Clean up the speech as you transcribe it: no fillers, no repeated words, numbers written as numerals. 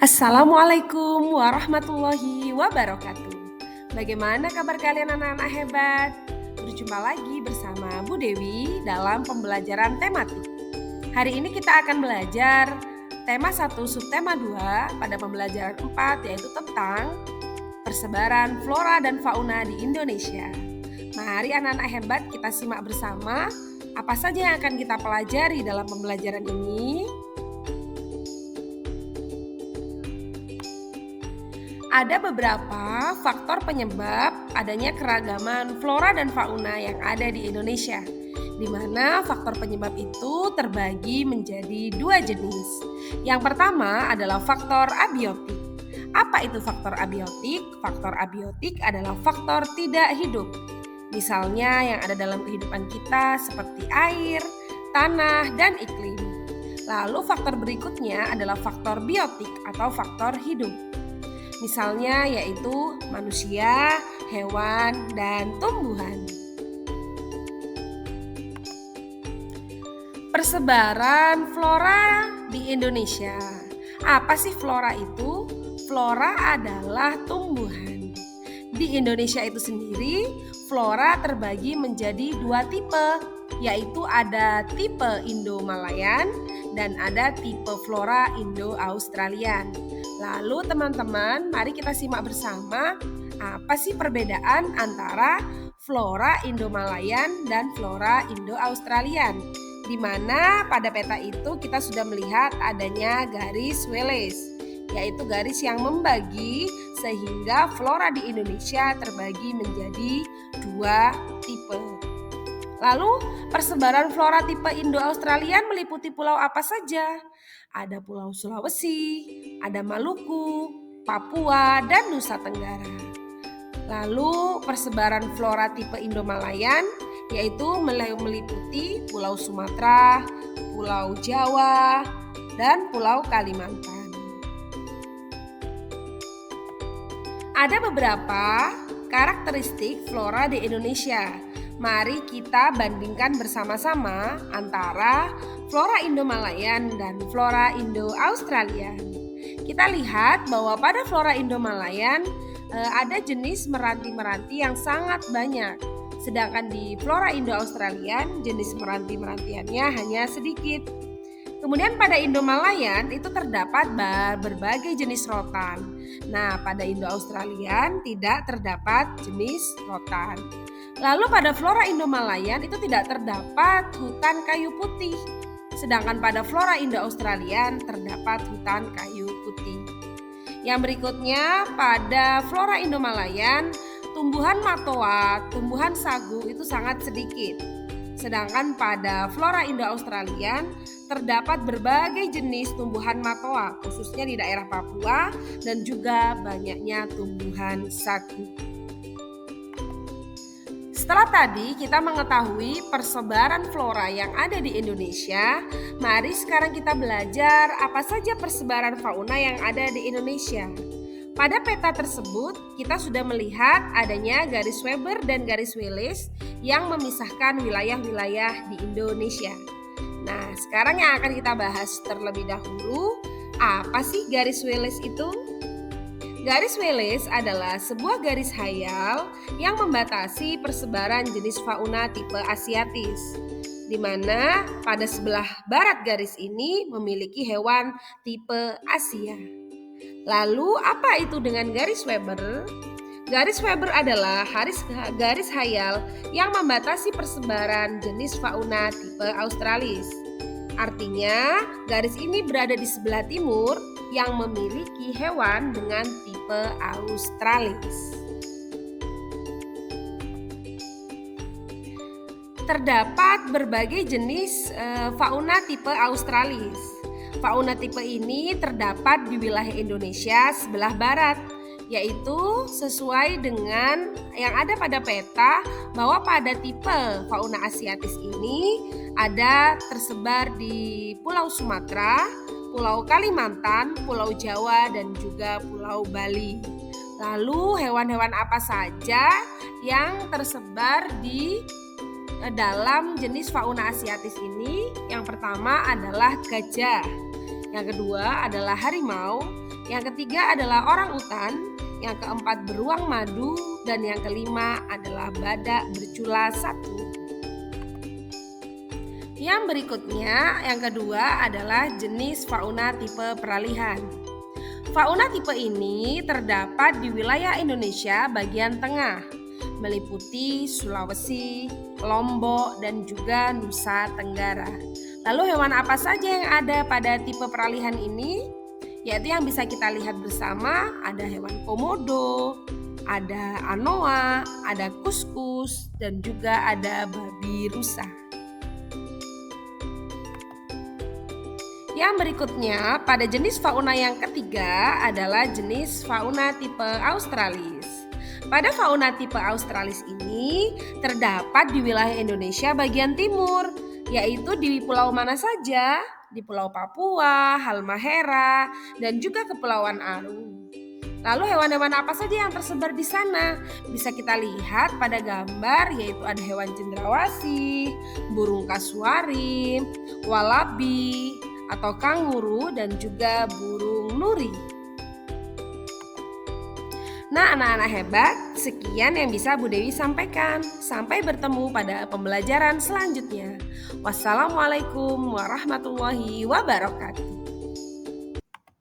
Assalamualaikum warahmatullahi wabarakatuh. Bagaimana kabar kalian anak-anak hebat? Berjumpa lagi bersama Bu Dewi dalam pembelajaran tematik. Hari ini kita akan belajar tema 1 subtema 2 pada pembelajaran 4, yaitu tentang persebaran flora dan fauna di Indonesia. Mari anak-anak hebat kita simak bersama apa saja yang akan kita pelajari dalam pembelajaran ini. Ada beberapa faktor penyebab adanya keragaman flora dan fauna yang ada di Indonesia, di mana faktor penyebab itu terbagi menjadi 2 jenis. Yang pertama adalah faktor abiotik. Apa itu faktor abiotik? Faktor abiotik adalah faktor tidak hidup. Misalnya yang ada dalam kehidupan kita seperti air, tanah, dan iklim. Lalu faktor berikutnya adalah faktor biotik atau faktor hidup. Misalnya yaitu manusia, hewan, dan tumbuhan. Persebaran flora di Indonesia. Apa sih flora itu? Flora adalah tumbuhan. Di Indonesia itu sendiri, flora terbagi menjadi 2 tipe, yaitu ada tipe Indo-Malayan dan ada tipe flora Indo-Australian. Lalu teman-teman, mari kita simak bersama apa sih perbedaan antara flora Indo-Malayan dan flora Indo-Australian. Di mana pada peta itu kita sudah melihat adanya garis Wallace, yaitu garis yang membagi sehingga flora di Indonesia terbagi menjadi 2 tipe. Lalu persebaran flora tipe Indo-Australian meliputi pulau apa saja? Ada Pulau Sulawesi, ada Maluku, Papua, dan Nusa Tenggara. Lalu persebaran flora tipe Indo-Malayan yaitu meliputi Pulau Sumatera, Pulau Jawa, dan Pulau Kalimantan. Ada beberapa karakteristik flora di Indonesia. Mari kita bandingkan bersama-sama antara flora Indo-Malayan dan flora Indo-Australian. Kita lihat bahwa pada flora Indo-Malayan ada jenis meranti-meranti yang sangat banyak. Sedangkan di flora Indo-Australian jenis meranti-merantiannya hanya sedikit. Kemudian pada Indo-Malayan itu terdapat berbagai jenis rotan. Nah, pada Indo-Australian tidak terdapat jenis rotan. Lalu pada flora Indo-Malayan itu tidak terdapat hutan kayu putih. Sedangkan pada flora Indo-Australian terdapat hutan kayu putih. Yang berikutnya pada flora Indo-Malayan tumbuhan matoa, tumbuhan sagu itu sangat sedikit. Sedangkan pada flora Indo-Australian terdapat berbagai jenis tumbuhan matoa, khususnya di daerah Papua dan juga banyaknya tumbuhan sagu. Setelah tadi kita mengetahui persebaran flora yang ada di Indonesia, mari sekarang kita belajar apa saja persebaran fauna yang ada di Indonesia. Pada peta tersebut, kita sudah melihat adanya garis Weber dan garis Wallace yang memisahkan wilayah-wilayah di Indonesia. Nah, sekarang yang akan kita bahas terlebih dahulu, apa sih garis Wallace itu? Garis Wallace adalah sebuah garis hayal yang membatasi persebaran jenis fauna tipe asiatis, di mana pada sebelah barat garis ini memiliki hewan tipe Asia. Lalu apa itu dengan garis Weber? Garis Weber adalah garis hayal yang membatasi persebaran jenis fauna tipe Australis. Artinya, garis ini berada di sebelah timur yang memiliki hewan dengan tipe Australis. Terdapat berbagai jenis fauna tipe Australis. Fauna tipe ini terdapat di wilayah Indonesia sebelah barat, yaitu sesuai dengan yang ada pada peta bahwa pada tipe fauna asiatis ini ada tersebar di Pulau Sumatera, Pulau Kalimantan, Pulau Jawa, dan juga Pulau Bali. Lalu hewan-hewan apa saja yang tersebar di dalam jenis fauna asiatis ini? Yang pertama adalah gajah, yang kedua adalah harimau, Yang ketiga adalah orangutan, yang keempat beruang madu, dan yang kelima adalah badak bercula 1. Yang berikutnya, yang kedua adalah jenis fauna tipe peralihan. Fauna tipe ini terdapat di wilayah Indonesia bagian tengah, meliputi Sulawesi, Lombok, dan juga Nusa Tenggara. Lalu hewan apa saja yang ada pada tipe peralihan ini? Yaitu yang bisa kita lihat bersama, ada hewan komodo, ada anoa, ada kuskus, dan juga ada babi rusa. Yang berikutnya, pada jenis fauna yang ketiga adalah jenis fauna tipe australis. Pada fauna tipe australis ini terdapat di wilayah Indonesia bagian timur, yaitu di pulau mana saja? Di Pulau Papua, Halmahera, dan juga Kepulauan Aru. Lalu hewan-hewan apa saja yang tersebar di sana? Bisa kita lihat pada gambar, yaitu ada hewan cendrawasih, burung kasuari, walabi, atau kanguru, dan juga burung nuri. Nah, anak-anak hebat, sekian yang bisa Bu Dewi sampaikan. Sampai bertemu pada pembelajaran selanjutnya. Wassalamualaikum warahmatullahi wabarakatuh.